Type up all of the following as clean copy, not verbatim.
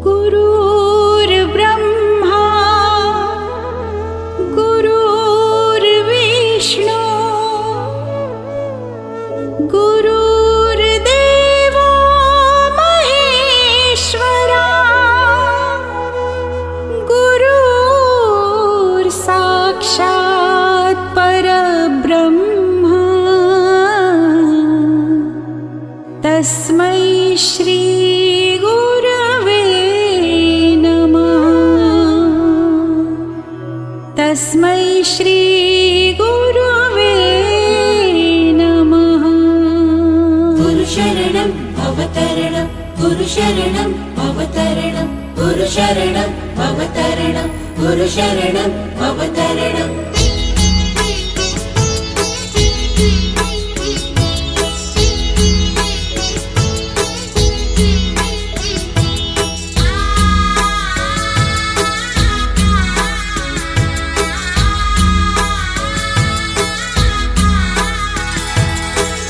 गुरुर्ब्रह्मा गुरुर्विष्णू गुरुर्देवो महेश्वरा गुरुर्साक्षात् परब्रह्म तस्मै श्री गुरवे नमः। तस्मै श्री गुरवे नमः। गुरुशरणं भवतरणं गुरुशरणं भवतरणं गुरुशरणं भवतरणं गुरुशरणं भवतरणम्।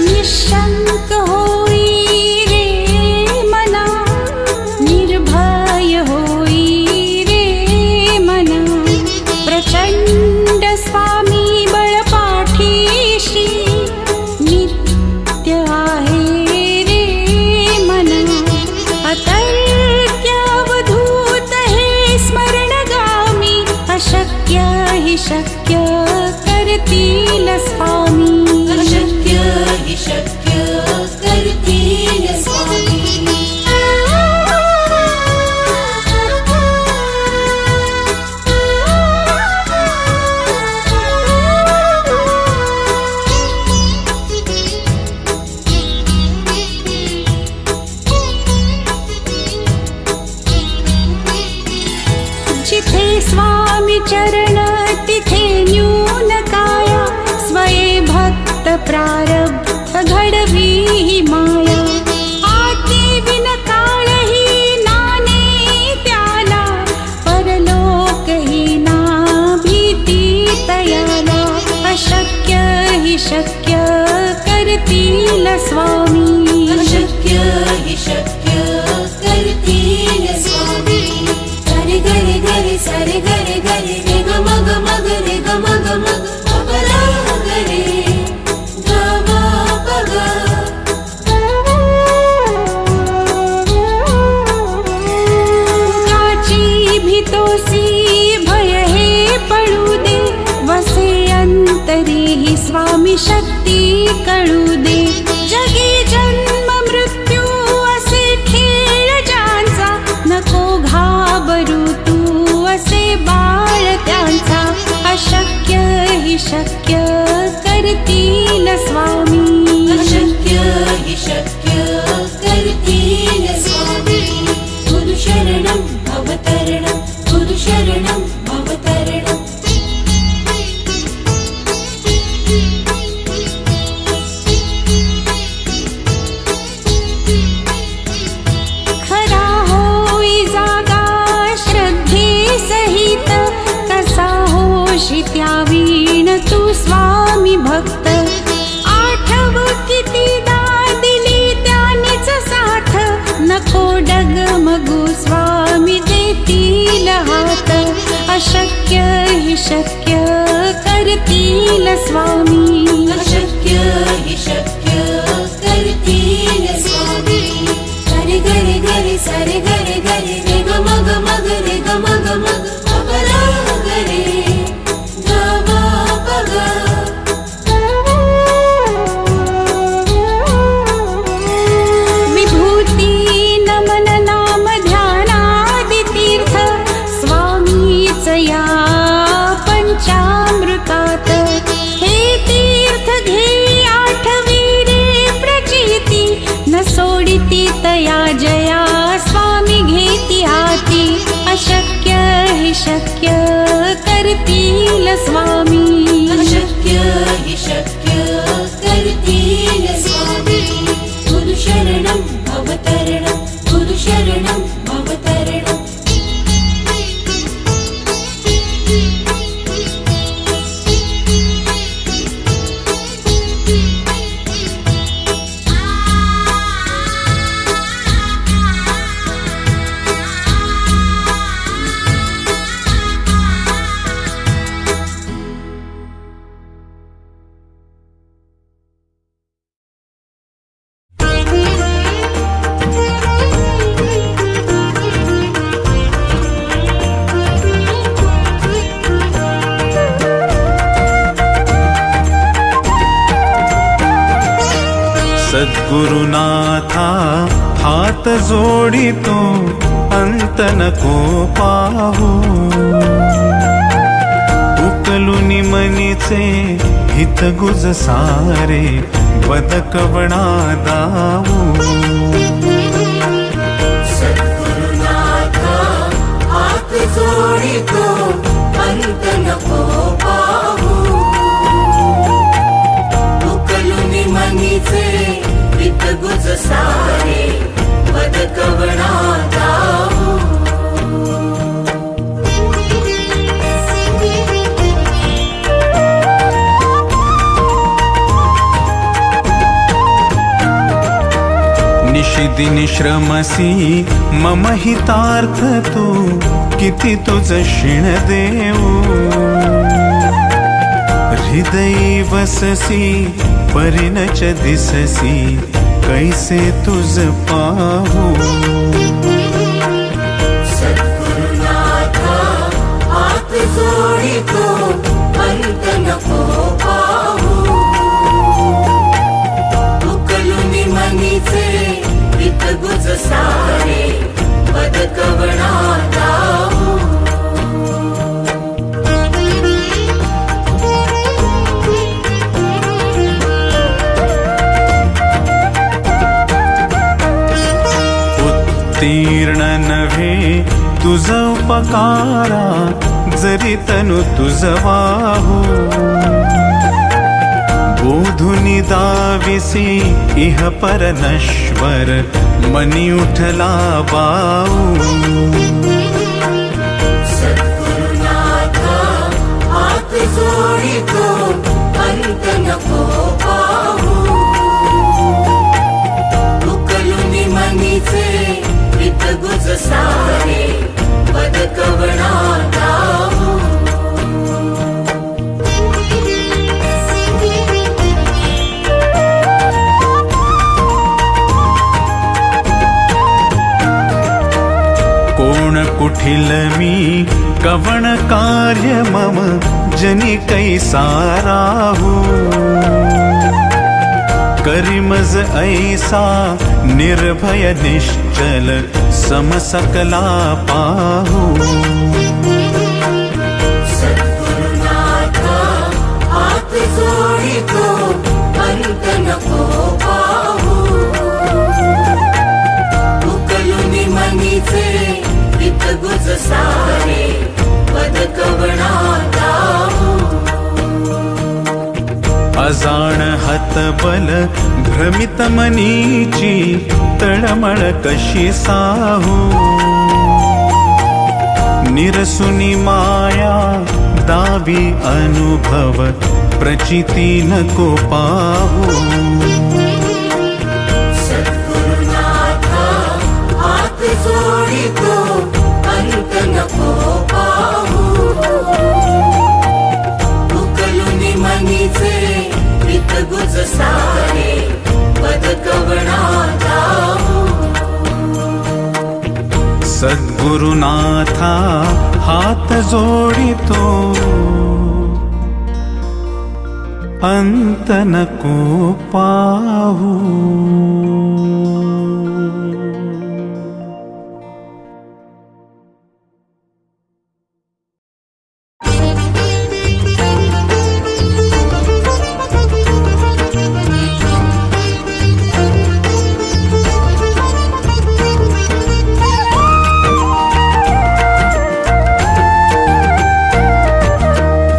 निशंक होई रे मना निर्भय होई रे मना प्रचंड स्वामी बळपाठीशी नित्य आहे रे मना अतर्क्य अवधूत हे स्मरणगामी अशक्य हि शक्य करतील स्वामी अशक्य हि शक्य करतील स्वामी। जिथे स्वामी चरण तिथे न्यून काया स्वये भक्त प्रारब्ध घडवी ही माया आज्ञे विन काळही नाने त्याला परलोक ही ना भीती तयाला अशक्य हि शक्य करतील स्वामी अशक्य हि शक्य करतील स्वामी। गरे गरे गरे सरे गरे गरे रे ग मग मग रे ग मग मग अपरा गरे ग म पग। काची भीतोसी भय हे पडू दे वसे अंतरी ही स्वामी शक्ती कळू दे जगी जन्म मृत्यू असे खेळ ज्यांचा नको घाबरू तू असे बाळ त्यांचा अशक्य हि शक्य करतील स्वामी अशक्य हि शक्य करतील स्वामी। गुरुशरणं भवतरणं गुरुशरणं भवतरणम्। खरा होई जागा श्रद्धे सहित कसा होशी त्यावीण तू स्वामी भक्त आठव कितीदा दिली त्यानीच साथ नको डगमगू स्वामी देतील हात अशक्य हि शक्य करतील स्वामी अशक्य हि शक्य करतील स्वामी। गरे गरे गरे सरे गरे गरे रे ग मग मग रे ग मग मग अपरा गरे ग म पग। विभूती नमन नाम ध्यानादि तीर्थ स्वामीच या पंचामृतात हे तीर्थ घे आठवी रे प्रचिती न सोडिती तया जया स्वामी घे सद्गुरुनाथा हात जोडितो अंत नको पाहू उकलुनी मनीचे हित गुज सारे बदकवणा दाऊ सद्गुरुनाथा हात जोडितो अंत नको पाहू उकलुनी मनीचे हित गुज सारे बदकवणा दाऊ निशिदिनी श्रमसी मम हितार्थ तू किती तुझ शिण देऊ हृदयी वससी परिणच दिससी कैसे तुझ पाहू सद्गुरुनाथा हात जोडितो अंत नको पाहू उकलुनी मनीचे हित गुज सारे बदकवणा दाऊ उत्तीर्ण नव्हे तुझ उपकारा जरी तनु तुझ वाहू बोधुनी दाविसी इह पर नश्वर मनी उठला बाऊ सद्गुरुनाथा हात जोडितो अंत नको पाहू उकलुनी मनीचे हित गुज सारे बदकवणा दाऊ कोण कुठिल मी कवण कार्य मम जनी कैसा राहू करिमज ऐसा निर्भय निश्चल समसकला पाहू सद्गुरुनाथा हात जोडितो अंत नको पाहू उकलुनी मनीचे हित गुज सारे बदकवणा दाऊ अजाण हतबल भ्रमित मनीची तळमळ कशी साहू निरसुनी माया दावी अनुभव प्रचिती नको पाहू सद्गुरुनाथा हात जोडितो अंत नको पाहू उकलुनी मनीचे हित गुज सारे बदकवणा दाऊ सद्गुरुनाथा हात जोडितो अंत नको पाहू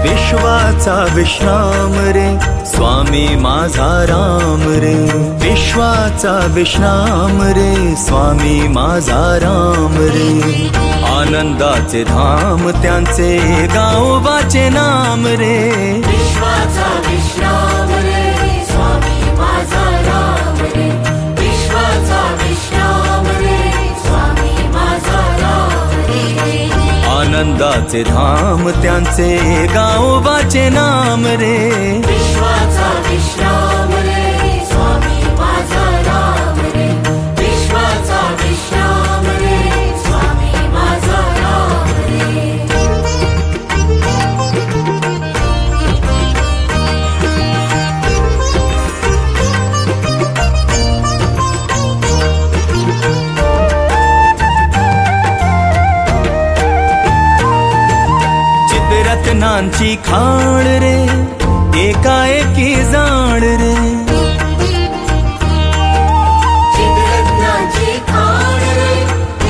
विश्वाचा विश्राम रे स्वामी माझा राम रे विश्वाचा विश्राम रे स्वामी माझा राम रे आनंदाचे धाम त्यांचे गावोबाचे नाम रे विश्वाचा विश्राम रे स्वामी माझा राम रे विश्वाचा विश्राम रे स्वामी माझा राम रे आनंदाचे धाम त्यांचे गावोबाचे नाम रे विश्वाचा विश्राम रे स्वामी माझा राम रे विश्वाचा विश्राम रे स्वामी माझा राम रे चिद्रत्नांची खाण रे एकाएकी जाण रे चिद्रत्नाची खाण रे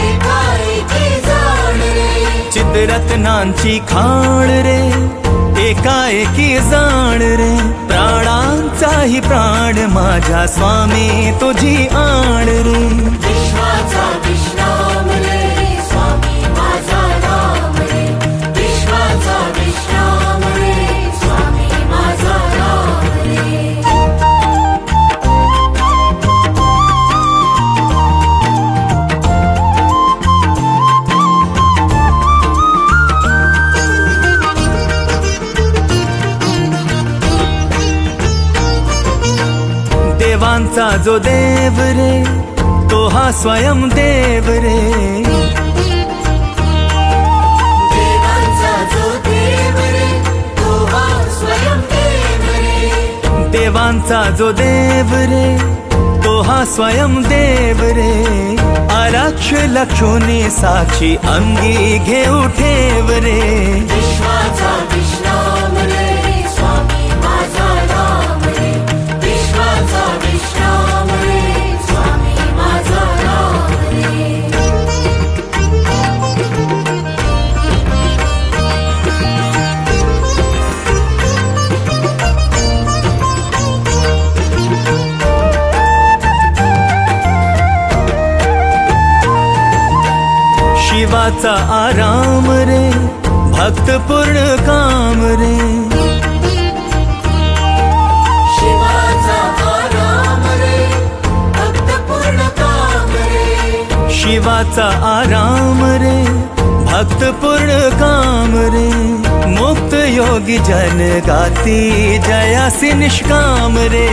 एकाएकी जाण रे चिद्रत्नांची खाण रे एकाएकी जाण रे प्राणांचाही प्राण माझ्या स्वामी तुझी आण रे विश्वाचा विश्राम रे स्वामी माझा राम रे विश्वाचा विश्राम रे स्वामी माझा राम रे देवांचा जो देव रे तो हा स्वयं देव रे देवांचा जो देव रे तो हा स्वयं देव रे देवांचा जो देव रे तो हा स्वयं देव रे आरक्ष लक्षोनी साक्षी अंगी घेऊ ठेव रे विश्वाचा विश्राम रे स्वामी माझा राम रे विश्वाचा विश्राम रे स्वामी माझा राम रे शिवाचा आराम रे भक्त पूर्ण काम रे शिवाचा आराम रे भक्त पूर्ण काम रे शिवाचा आराम रे भक्त पूर्ण काम रे मुक्त योगी जन गाती जयासी निष्काम रे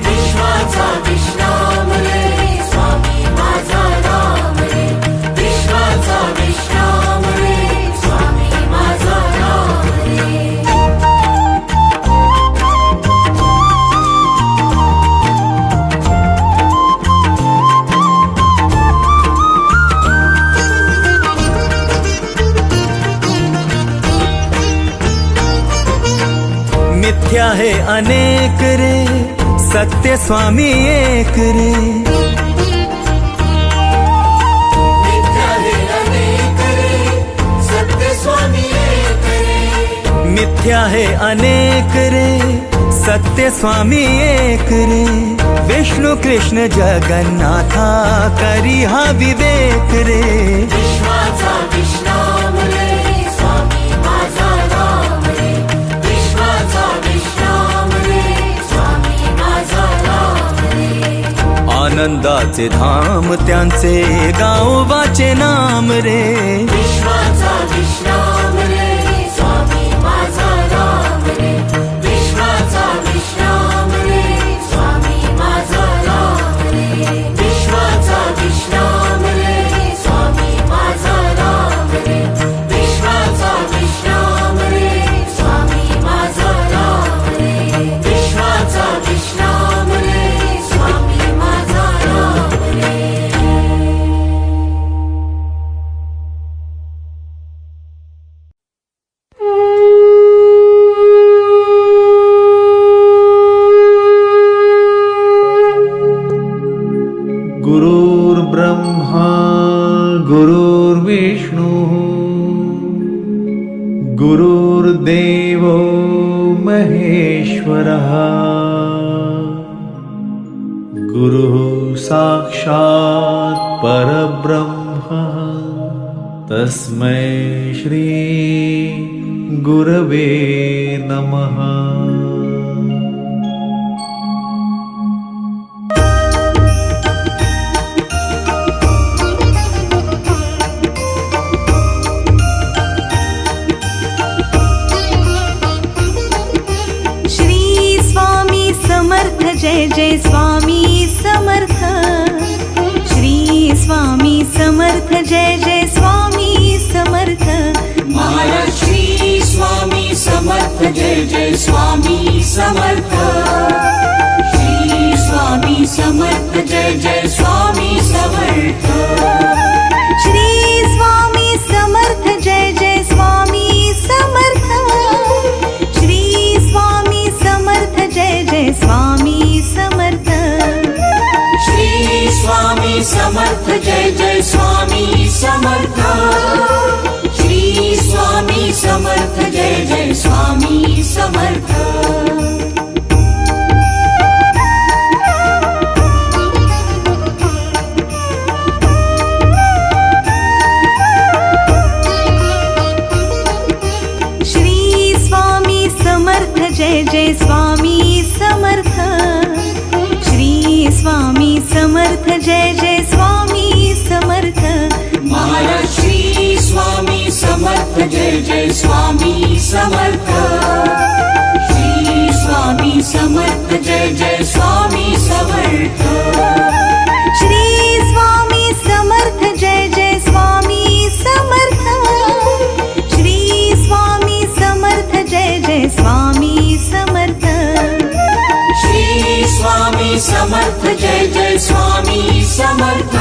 विश्वाचा विश्राम रे स्वामी माझा राम रे विश्वाचा विश्राम रे स्वामी माझा राम रे मिथ्या है अनेक रे सत्य स्वामी एक रे मिथ्या है अनेक रे सत्य स्वामी एक रे मिथ्या है अनेक रे सत्य स्वामी एक रे विष्णु कृष्ण जगन्नाथा करी हा विवेक रे विश्वाचा विश्राम रे स्वामी माझा राम रे विश्वाचा विश्राम रे स्वामी माझा राम रे आनंदाचे धाम त्यांचे गावोबाचे नाम रे विश्वाचा विश्राम रे स्वामी माझा राम रे विश्वाचा विश्राम रे स्वामी माझा राम रे विश्वाचा विश्राम रे स्वामी माझा राम रे विश्वाचा विश्राम रे स्वामी माझा राम रे विश्वाचा विश्राम रे स्वामी माझा राम रे गुरुर्ब्रह्मा गुरुर्विष्णु गुरुर्देवो महेश्वरः गुरुः साक्षात् परब्रह्म तस्मै श्री गुरवे नमः। जय जय स्वामी समर्थ श्री स्वामी समर्थ जय जय स्वामी समर्थ महाराज श्री स्वामी समर्थ जय जय स्वामी समर्थ श्री स्वामी समर्थ जय जय स्वामी समर्थ श्री स्वामी समर्थ जय जय स्वामी समर्थ जय स्वामी समर्थ। श्री स्वामी समर्थ जय जय स्वामी समर्थ। जय जय स्वामी समर्थ। श्री स्वामी समर्थ जय जय स्वामी समर्थ। महाराज श्री स्वामी समर्थ जय जय स्वामी समर्थ। श्री स्वामी समर्थ जय जय स्वामी समर्थ। श्री स्वामी समर्थ जय जय स्वामी समर्थ। श्री स्वामी समर्थ जय जय स्वामी समर्थ। श्री स्वामी समर्थ जय जय स्वामी समर्थ।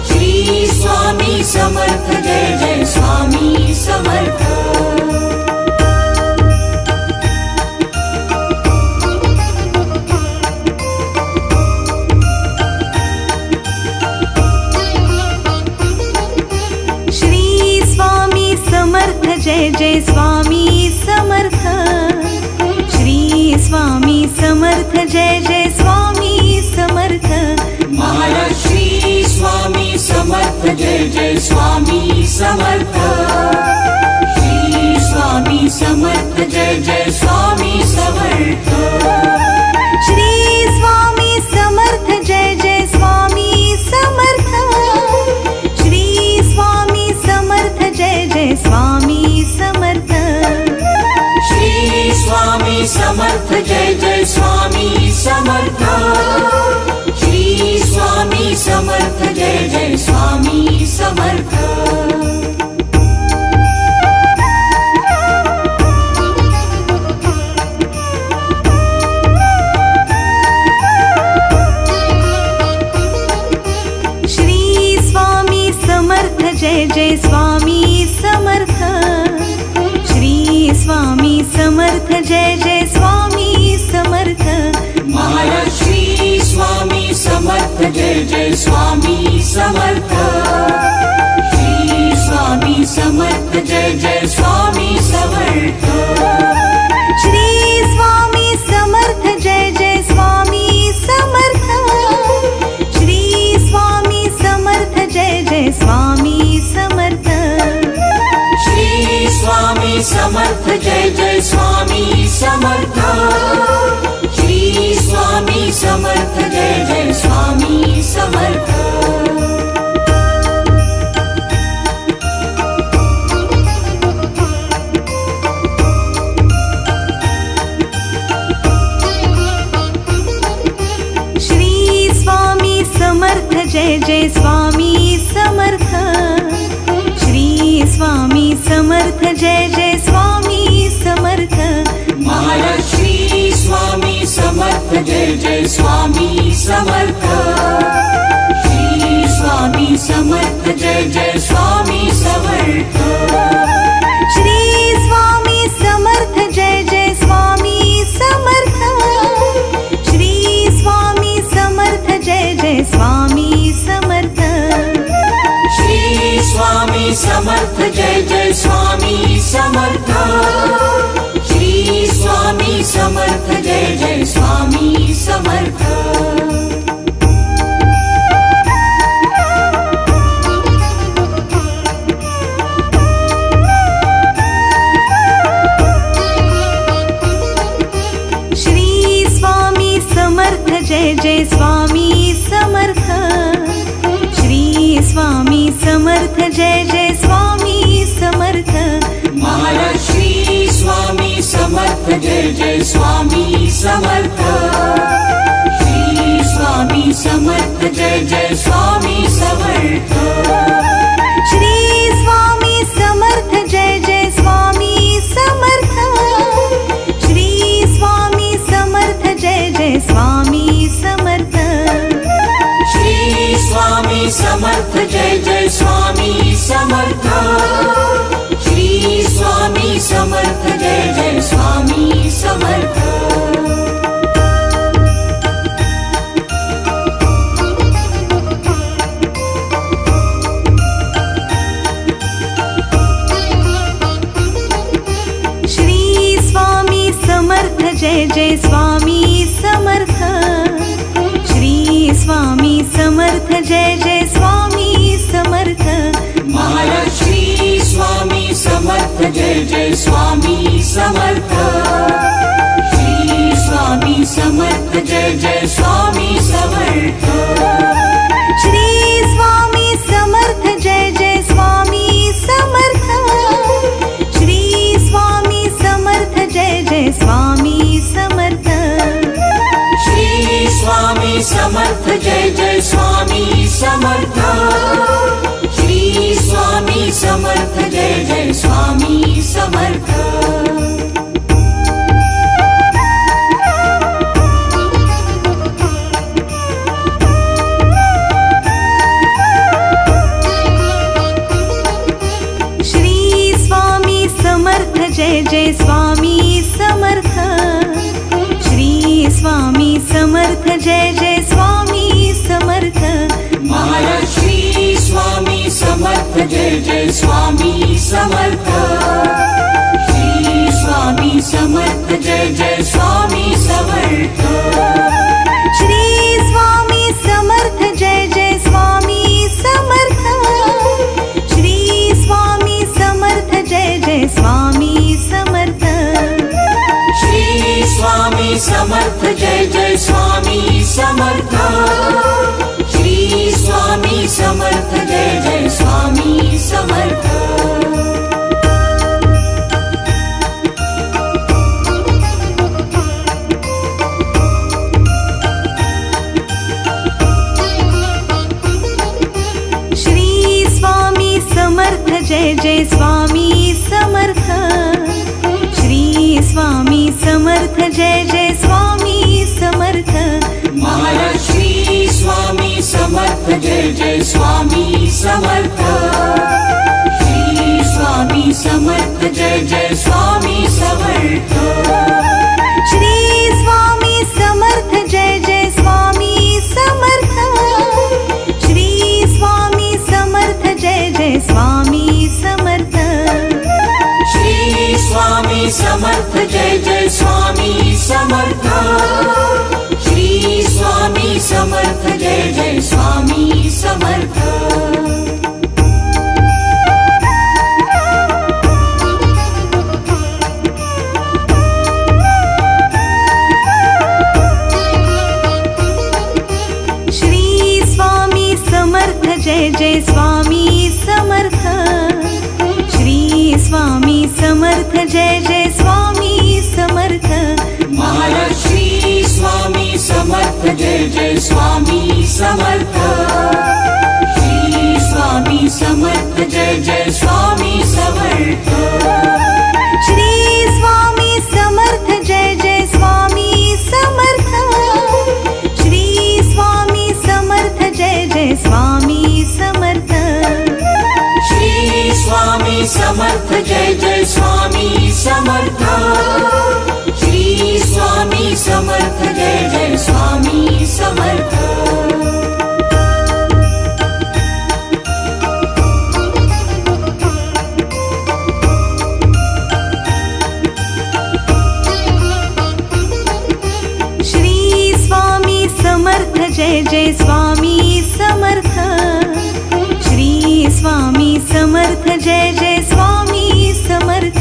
श्री स्वामी समर्थ जय जय स्वामी समर्थ। श्री स्वामी समर्थ जय जय स्वामी समर्थ। श्री स्वामी समर्थ जय जय स्वामी समर्थ। महाराज श्री स्वामी समर्थ जय जय स्वामी समर्थ। श्री स्वामी समर्थ जय जय स्वामी समर्थ। श्री स्वामी समर्थ जय जय स्वामी समर्थ। श्री स्वामी समर्थ जय जय स्वामी समर्थ। श्री स्वामी समर्थ जय जय स्वामी समर्थ। श्री स्वामी समर्थ जय जय स्वामी समर्थ। श्री स्वामी समर्थ जय जय स्वामी समर्थ। श्री स्वामी समर्थ जय जय स्वामी समर्थ। महाराज श्री स्वामी समर्थ जय जय स्वामी समर्थ। श्री स्वामी समर्थ जय जय स्वामी समर्थ। श्री स्वामी समर्थ जय जय स्वामी समर्थ। श्री स्वामी समर्थ जय जय स्वामी समर्थ। श्री स्वामी समर्थ जय जय स्वामी समर्थ। श्री स्वामी समर्थ जय जय स्वामी समर्थ। श्री स्वामी समर्थ जय जय स्वामी समर्थ। श्री स्वामी समर्थ जय जय स्वामी समर्थ। महाराज श्री स्वामी समर्थ जय जय स्वामी समर्थ। श्री स्वामी समर्थ जय जय स्वामी समर्थ। श्री स्वामी समर्थ जय जय स्वामी समर्थ। श्री स्वामी समर्थ जय जय स्वामी समर्थ। श्री स्वामी समर्थ जय जय स्वामी समर्थ। श्री स्वामी समर्थ जय जय स्वामी समर्थ। श्री स्वामी समर्थ जय जय स्वामी समर्थ। श्री स्वामी समर्थ जय जय स्वामी समर्थ। महाराज श्री स्वामी समर्थ जय जय स्वामी समर्थ। श्री स्वामी समर्थ जय जय स्वामी समर्थ। श्री स्वामी समर्थ जय जय स्वामी समर्थ। श्री स्वामी समर्थ जय जय स्वामी समर्थ। श्री स्वामी समर्थ जय जय स्वामी समर्थ। श्री स्वामी समर्थ जय जय स्वामी समर्थ। जय स्वामी समर्थ। श्री स्वामी समर्थ जय जय स्वामी समर्थ। महाराज श्री स्वामी समर्थ जय जय स्वामी समर्थ। श्री स्वामी समर्थ जय जय स्वामी समर्थ। श्री स्वामी समर्थ जय जय स्वामी समर्थ। श्री स्वामी समर्थ जय जय स्वामी समर्थ। श्री स्वामी समर्थ जय जय स्वामी समर्थ। श्री स्वामी समर्थ जय जय स्वामी समर्थ। जय जय स्वामी समर्थ। श्री स्वामी समर्थ जय जय स्वामी समर्थ। महाराज श्री स्वामी समर्थ जय जय स्वामी समर्थ। श्री स्वामी समर्थ जय जय स्वामी समर्थ। श्री स्वामी समर्थ जय जय स्वामी समर्थ। श्री स्वामी समर्थ जय जय स्वामी समर्थ। श्री स्वामी समर्थ जय जय स्वामी समर्थ। श्री स्वामी समर्थ जय जय स्वामी समर्थ। श्री स्वामी समर्थ जय जय स्वामी समर्थ। श्री स्वामी समर्थ जय जय स्वामी समर्थ। महाराज श्री स्वामी समर्थ जय जय स्वामी समर्थ। श्री स्वामी समर्थ जय जय स्वामी समर्थ। श्री स्वामी समर्थ जय जय स्वामी समर्थ। श्री स्वामी समर्थ जय जय स्वामी समर्थ। श्री स्वामी समर्थ जय जय स्वामी समर्थ। श्री स्वामी समर्थ जय जय स्वामी समर्थ। श्री स्वामी समर्थ जय जय स्वामी समर्थ। श्री स्वामी समर्थ जय जय स्वामी समर्थ। महाराज श्री स्वामी समर्थ जय जय स्वामी समर्थ। श्री स्वामी समर्थ जय जय स्वामी समर्थ। श्री स्वामी समर्थ जय जय स्वामी समर्थ। श्री स्वामी समर्थ जय जय स्वामी समर्थ। श्री स्वामी समर्थ जय जय स्वामी समर्थ। श्री स्वामी समर्थ जय जय स्वामी समर्थ। श्री स्वामी समर्थ जय जय स्वामी समर्थ। श्री स्वामी समर्थ जय जय स्वामी समर्थ।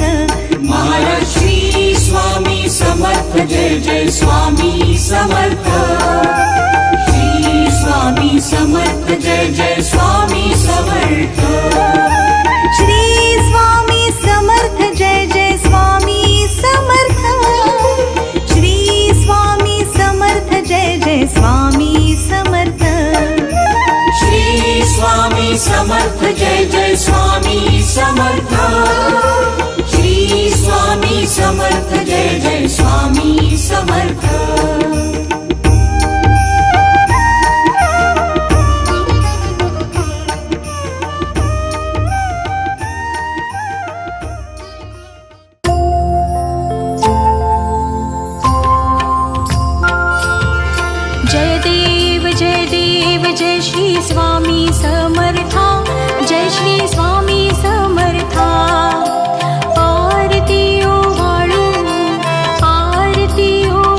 महाराज श्री स्वामी समर्थ जय जय स्वामी समर्थ। श्री स्वामी समर्थ जय जय स्वामी समर्थ। श्री स्वामी समर्थ जय जय स्वामी समर्थ। श्री स्वामी समर्थ जय जय स्वामी समर्थ। श्री स्वामी समर्थ जय जय स्वामी समर्थ। श्री स्वामी समर्थ जय जय स्वामी समर्थ। जय देव जय श्री स्वामी समर्था। जय श्री स्वामी समर्था। आरती ओ वाळू, आरती ओ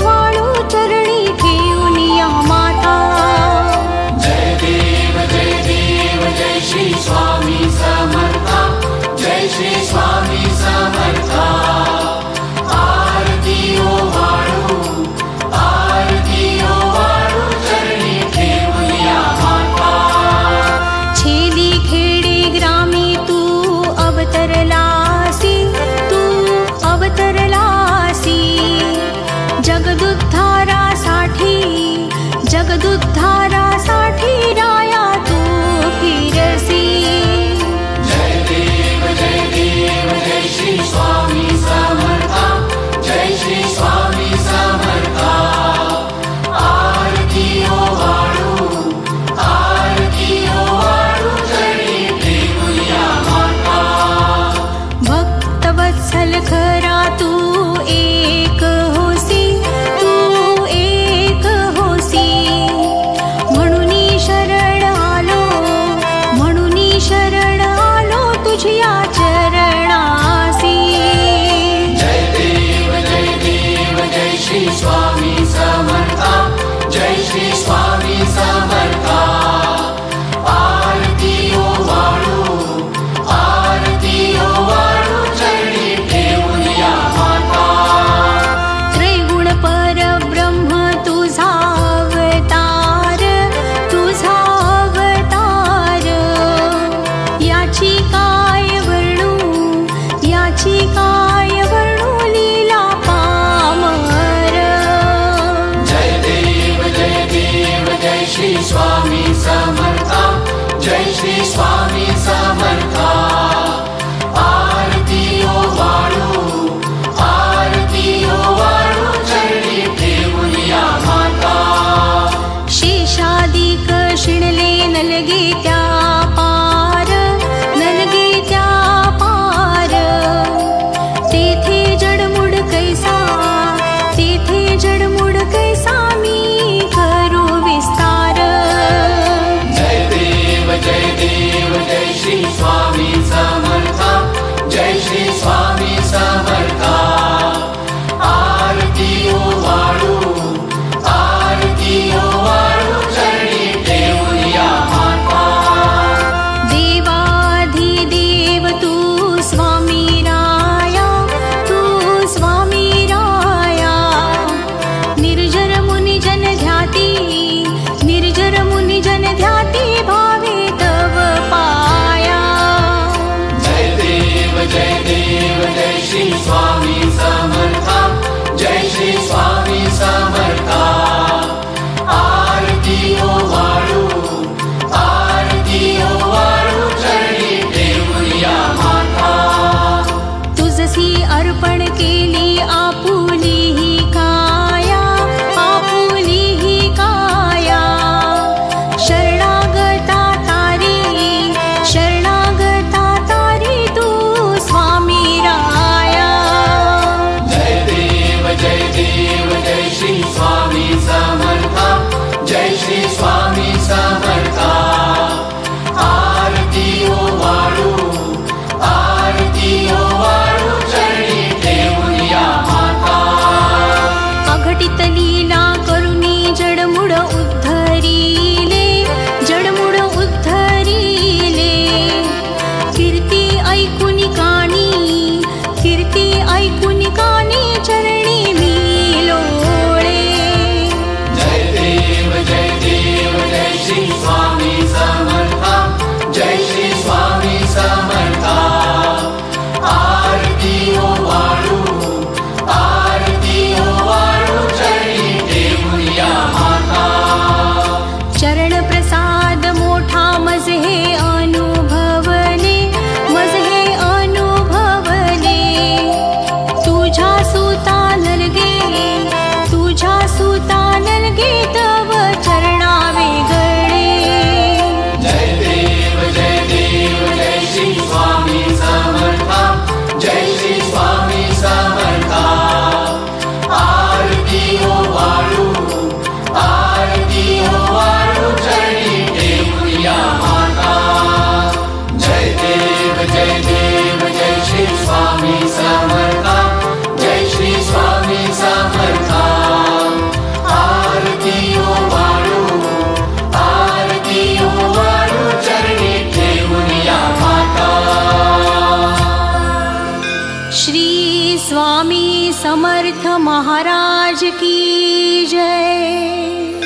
समर्थ महाराज की जय।